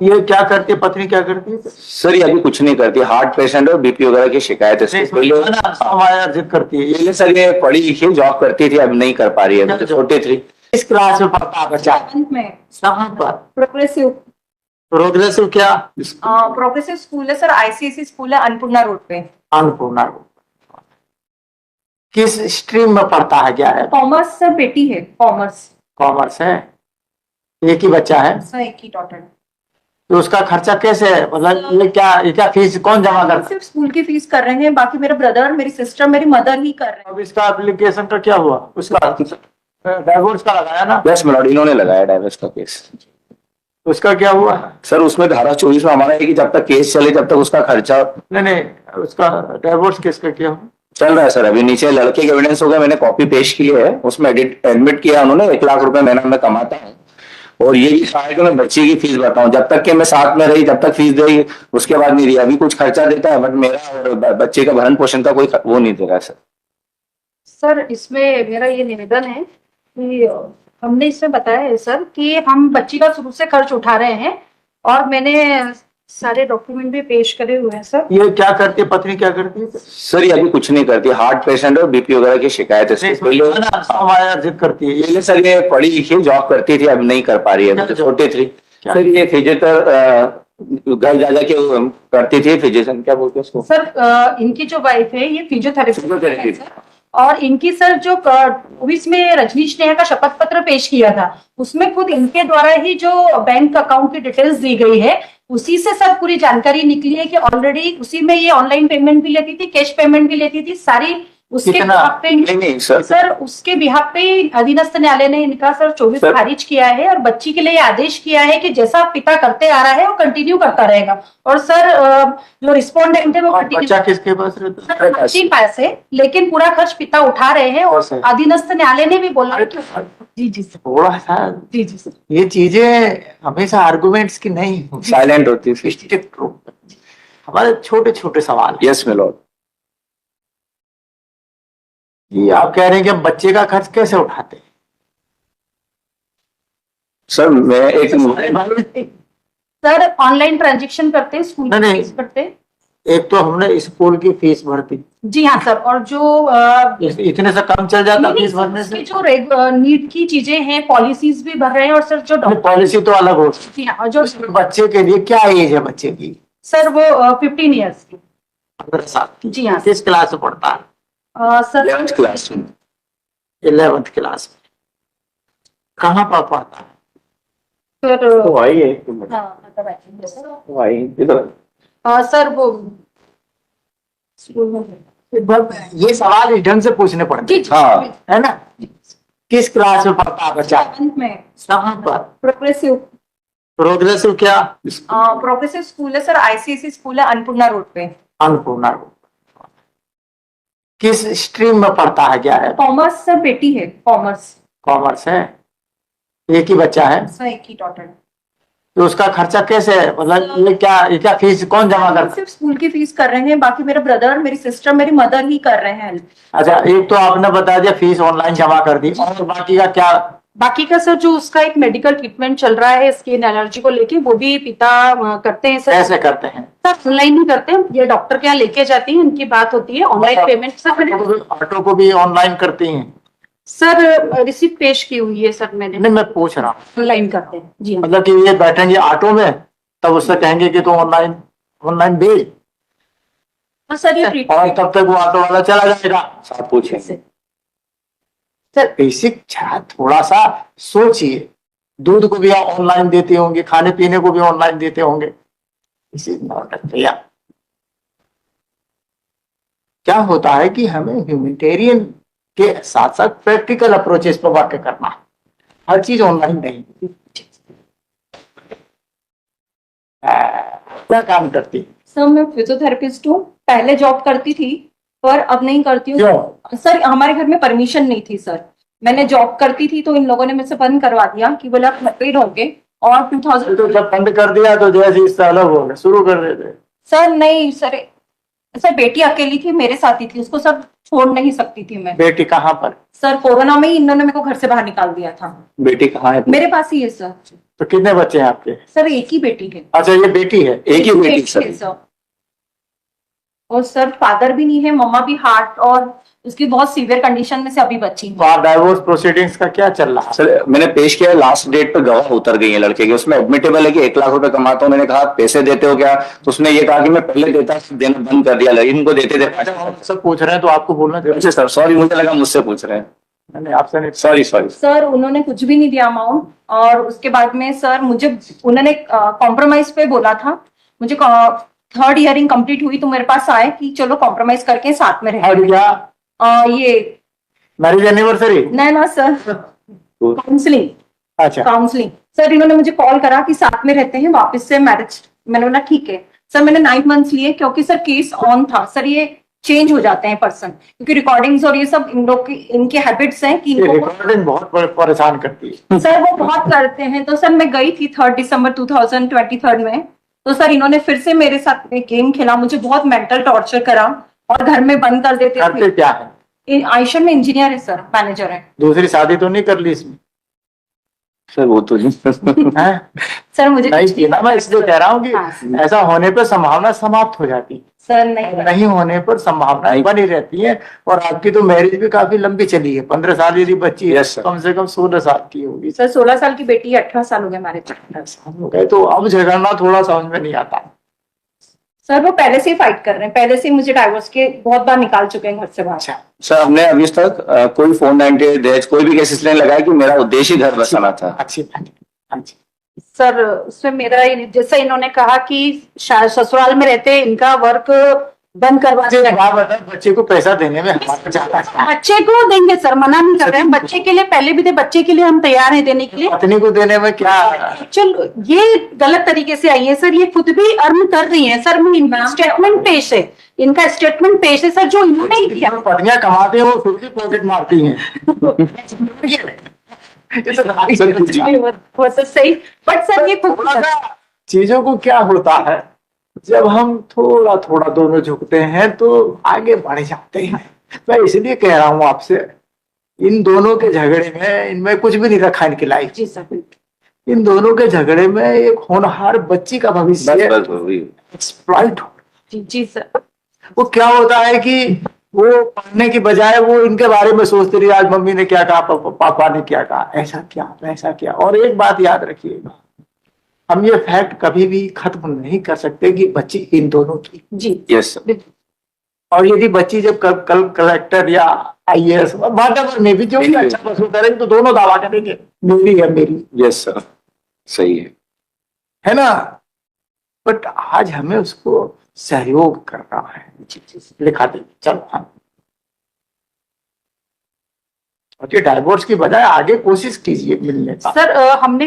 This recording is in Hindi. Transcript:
ये क्या करती है पत्नी, क्या करती है? सर ये अभी कुछ नहीं करती, हार्ट पेशेंट और बीपी वगैरह की शिकायत है इसको। पहले करती है पहले सर ये पढ़ी लिखी जॉब करती थी, अब नहीं कर पा रही है, छोटी थी। इस क्लास में पढ़ता है बच्चा? 7th में। कहाँ पर? प्रोग्रेसिव प्रोग्रेसिव क्या? प्रोग्रेसिव स्कूल है सर, आईसीएसई स्कूल है, अन्नपूर्णा रोड पे। अन्नपूर्णा। किस स्ट्रीम में पढ़ता है, क्या है? कॉमर्स सर, बेटी है कॉमर्स। कॉमर्स है। एक ही बच्चा है सर, एक ही डॉटर। तो उसका खर्चा कैसे है, मतलब ये क्या फीस कौन जमा करता है? सिर्फ स्कूल की फीस कर रहे हैं, बाकी मेरे ब्रदर, मेरी सिस्टर, मेरी मदर ही कर रहे हैं। अब इसका एप्लीकेशन का क्या हुआ? उसका डाइवोर्स का लगाया ना? यस मिलॉर्ड, इन्होंने लगाया डाइवोर्स का केस। उसका क्या हुआ? सर उसमें धारा 24 में हमारा है कि जब तक केस चले तब तक उसका खर्चा। नहीं, उसका डाइवोर्स किसका क्या हुआ? चल रहा है सर, अभी नीचे लड़के के एविडेंस हो गया, मैंने कॉपी पेश की है, उसमें एडमिट किया उन्होंने, 1 लाख रुपए महीना में कमाता है और ये भी कहा है कि मैं बच्चे की फीस बताऊं, जब तक कि मैं साथ में रही जब तक फीस देगी, उसके बाद नहीं रही। अभी कुछ खर्चा देता है बट मेरा और बच्चे का भरण पोषण का कोई वो नहीं दे रहा है। सर इसमें मेरा ये निवेदन है कि हमने इसमें बताया है सर कि हम बच्ची का शुरू से खर्च उठा रहे हैं और मैंने सारे डॉक्यूमेंट भी पेश करे हुए हैं सर। ये क्या करती है पत्नी, क्या करती है? सर ये अभी कुछ नहीं करती, हार्ट पेशेंट और बीपी वगैरह की शिकायत है इसको। पहले करती है पहले सर ये पढ़ी लिखी जॉब करती थी, अब नहीं कर पा रही है, छोटी थी। सर ये फिजियोथेरेपी घर जा जाके करती थी, फिजिशियन क्या बोलते हैं उसको सर। इनकी जो वाइफ है ये फिजियोथेरेपी और इनकी सर जो 24 में रजनीश नेहा का शपथ पत्र पेश किया था, उसमें खुद इनके द्वारा ही जो बैंक अकाउंट की डिटेल्स दी गई है, उसी से सर पूरी जानकारी निकली है कि ऑलरेडी उसी में ये ऑनलाइन पेमेंट भी लेती थी, कैश पेमेंट भी लेती थी, सारी उसके बिहाफ पे। नहीं सर उसके बिहाफ पे अधीनस्थ न्यायालय ने इनका सर 24 खारिज किया है और बच्ची के लिए आदेश किया है कि जैसा पिता करते आ रहा है वो कंटिन्यू करता रहेगा। और सर जो रिस्पोंडेंट है वो बच्चा किसके पास रहता है? बच्ची पास है, लेकिन पूरा खर्च पिता उठा रहे हैं और अधीनस्थ न्यायालय ने भी बोला कि जी सर, थोड़ा सा जी सर, ये चीजें हमेशा आर्गुमेंट्स की नहीं, साइलेंट होती है हमारे छोटे छोटे सवाल। Yes milord. ये आप कह रहे हैं कि हम बच्चे का खर्च कैसे उठाते हैं? सर मैं एक सर ऑनलाइन ट्रांजेक्शन करते हैं, स्कूल की फीस करते हैं। एक तो हमने स्कूल की फीस भरती। जी हाँ सर, और जो इतने से कम चल जाता फीस भरने से? जो नीट की चीजें हैं, पॉलिसीज भी भर रहे हैं। और सर जो पॉलिसी तो अलग हो। जी हाँ, और जो बच्चे के लिए क्या एज है बच्चे की? सर वो 15 ईयर्स की। 15 साल की। जी हाँ। किस क्लास में पढ़ता है? सर 11th क्लास में। 11th क्लास में। कहाँ पर पढ़ता है? सर सर वो स्कूल में। ये सवाल इस ढंग से पूछने पड़ते हैं, हाँ है ना? किस क्लास में पढ़ता है बच्चा? 7th में। कहाँ पर? प्रोग्रेसिव। प्रोग्रेसिव क्या? प्रोग्रेसिव स्कूल है सर, आईसीएसई स्कूल है, अन्नपूर्णा रोड पे। अन्नपूर्णा। किस स्ट्रीम में पढ़ता है, क्या है? कॉमर्स सर, बेटी है कॉमर्स। कॉमर्स है। एक ही बच्चा है सर, एक ही डॉटर। तो उसका खर्चा कैसे है, मतलब ये क्या फीस कौन जमा करता है? सिर्फ स्कूल की फीस कर रहे हैं, बाकी मेरे ब्रदर, मेरी सिस्टर, मेरी मदर ही कर रहे हैं। अच्छा, एक तो आपने बता दिया फीस ऑनलाइन जमा कर दी, और बाकी का क्या? बाकी का सर जो उसका एक मेडिकल ट्रीटमेंट चल रहा है स्किन एलर्जी को लेके, वो भी पिता करते हैं सर। कैसे करते हैं? सर ऑनलाइन ही करते हैं, ये डॉक्टर के यहाँ लेके जाती हैं, उनकी बात होती है, ऑनलाइन पेमेंट सर। ऑटो को भी ऑनलाइन करती हैं? सर रिसिप्ट पेश की हुई है सर मैंने। नहीं, मैं पूछ रहा हूँ ऑनलाइन करते हैं जी हाँ। मतलब कि ये बैठेंगे ऑटो में तब उससे कहेंगे कि तू ऑनलाइन भेज, सर ये और तब तक वो ऑटो वाला चला जाएगा। साथ पूछेंगे सर बेसिक थोड़ा सा सोचिए, दूध को भी ऑनलाइन देते होंगे, खाने पीने को भी ऑनलाइन देते होंगे, इसी भैया क्या होता है कि हमें ह्यूमैनिटेरियन के साथ साथ प्रैक्टिकल अप्रोचेस पर वर्क करना है, हर चीज ऑनलाइन नहीं। क्या काम करती है? सर मैं फिजियोथेरेपिस्ट हूँ, पहले जॉब करती थी पर अब नहीं करती हूँ सर। हमारे घर में परमिशन नहीं थी सर, मैंने जॉब करती थी तो इन लोगों ने मुझसे बंद करवा दिया कि बोला आप मैरिड होंगे। और 2000 तो जब बंद कर दिया तो जैसे इससे अलग हो गए, शुरू कर देते। सर नहीं सर, सर बेटी अकेली थी, मेरे साथ ही थी, उसको सर छोड़ नहीं सकती थी मैं। बेटी कहाँ पर? सर कोरोना में ही इन्होंने मेरे को घर से बाहर निकाल दिया था। बेटी कहाँ है? मेरे पास ही है सर। तो कितने बच्चे हैं आपके? सर एक ही बेटी है। अच्छा, ये बेटी है। एक ही बेटी है सर? सर। और सर फादर भी नहीं है, मम्मा भी हार्ट और उसकी बहुत सीवियर कंडीशन में से अभी बची है। तो डाइवोर्स प्रोसीडिंग्स का क्या चल रहा है? सर मैंने पेश किया, लास्ट डेट पे गवाह उतर गई है लड़के की, उसमें एडमिटेबल है कि 1 लाख रुपए कमाता हूँ। मैंने कहा पैसे देते हो क्या, तो उसने ये कहा कि मैं पहले देता, देना बंद कर दिया, इनको देते थे। सब पूछ रहे हैं तो आपको बोलना चाहिए। अच्छा सर, सॉरी, मुझे लगा मुझसे पूछ रहे हैं। नहीं, आपसे नहीं। Sorry sorry. सर उन्होंने कुछ भी नहीं दिया अमाउंट, और उसके बाद में सर मुझे उन्होंने कॉम्प्रोमाइज पे बोला था। मुझे 3rd ईयरिंग कंप्लीट हुई तो मेरे पास आए कि चलो कॉम्प्रोमाइज करके साथ में और रहे। क्या ये मैरिज एनिवर्सरी? नहीं ना सर, काउंसलिंग। अच्छा, काउंसलिंग सर, इन्होंने मुझे कॉल करा कि साथ में रहते हैं, वापस से मैरिज। मैंने बोला ठीक है सर। मैंने 9 मंथ्स लिए क्योंकि सर केस ऑन था। सर ये चेंज हो जाते हैं पर्सन, क्योंकि रिकॉर्डिंग्स और ये सब इन लोग की इनके हैबिट्स हैं कि ये इनको रिकॉर्डिंग बहुत परेशान करती है। सर वो बहुत करते हैं। तो सर मैं गई थी 3 दिसंबर 2023 में। तो सर इन्होंने फिर से मेरे साथ में गेम खेला, मुझे बहुत मेंटल टॉर्चर करा और घर में बंद कर देते करते थे। क्या है? आयशर में इंजीनियर है सर, मैनेजर है। दूसरी शादी तो नहीं कर ली इसमें? सर वो तो नहीं। हैं? सर मुझे नहीं की ना, मैं इसलिए कह रहा हूँ कि हाँ, ऐसा होने पर संभावना समाप्त हो जाती है, सर नहीं। नहीं होने पर संभावनाएं बनी रहती है। और आपकी तो मैरिज भी काफी लंबी चली है, 15 साल यदि बच्ची है, Yes, sir. कम से कम 16 साल की होगी। सर 16 साल की बेटी है, 18 साल हो गए हमारे। हो गए तो अब झगड़ना थोड़ा समझ में नहीं आता। सर वो पहले से ही फाइट कर रहे हैं, पहले से ही मुझे डाइवोर्स के बहुत बार निकाल चुके हैं घर से बाहर। अच्छा, सर हमने अभी तक कोई 498 दहेज कोई भी केस इसलिए लगाया कि मेरा उद्देश्य ही घर बसाना था। अच्छी बात है। अच्छी। सर उसमें मेरा जैसे इन्होंने कहा कि ससुराल में रहते इनका वर्क बंद करवा मुझे दिया। बात बताओ, बच्चे को पैसा देने में हमारा चाहता है। बच्चे को देंगे सर, मना नहीं कर रहे हैं। बच्चे के लिए पहले भी थे, बच्चे के लिए हम तैयार हैं देने के लिए। पत्नी को देने में क्या? चलो ये गलत तरीके से आई है सर, ये खुद भी अर्न कर रही हैं सर। मैं स्टेटमेंट पेश है, इनका स्टेटमेंट पेश है सर, जो इन्होंने ही किया। पत्नियां कमाते हैं वो खुद भी पॉकेट मारती हैं। ये तो नारी सर, की चीज़ है। वो तो सही, बट सर ये खुद थोड़ा सा चीजों को क्या होता है, जब हम थोड़ा थोड़ा दोनों झुकते हैं तो आगे बढ़ जाते हैं। मैं इसलिए कह रहा हूँ आपसे, इन दोनों के झगड़े में इनमें कुछ भी नहीं रखा इनकी लाइफ। जी सर। इन दोनों के झगड़े में एक होनहार बच्ची का भविष्य बस वही। एक्सप्लॉइट हो। जी सर। वो क्या होता है कि वो पढ़ने की बजाय वो इनके बारे में सोचते रही, आज मम्मी ने क्या कहा, पापा ने क्या कहा, ऐसा क्या वैसा क्या। और एक बात याद रखिएगा, हम ये फैक्ट कभी भी खत्म नहीं कर सकते कि बच्ची इन दोनों की। जी यस सर। और यदि बच्ची जब कल कलेक्टर या IAS में भी जो भी अच्छा पसंद करेंगे तो दोनों दावा करेंगे मेरी है मेरी, यस सर, सही है ना। बट आज हमें उसको सहयोग करना है। लिखा दे, चलो हाँ। और ये डाइवोर्स की बजाय आगे कोशिश कीजिए मिलने का। सर हमने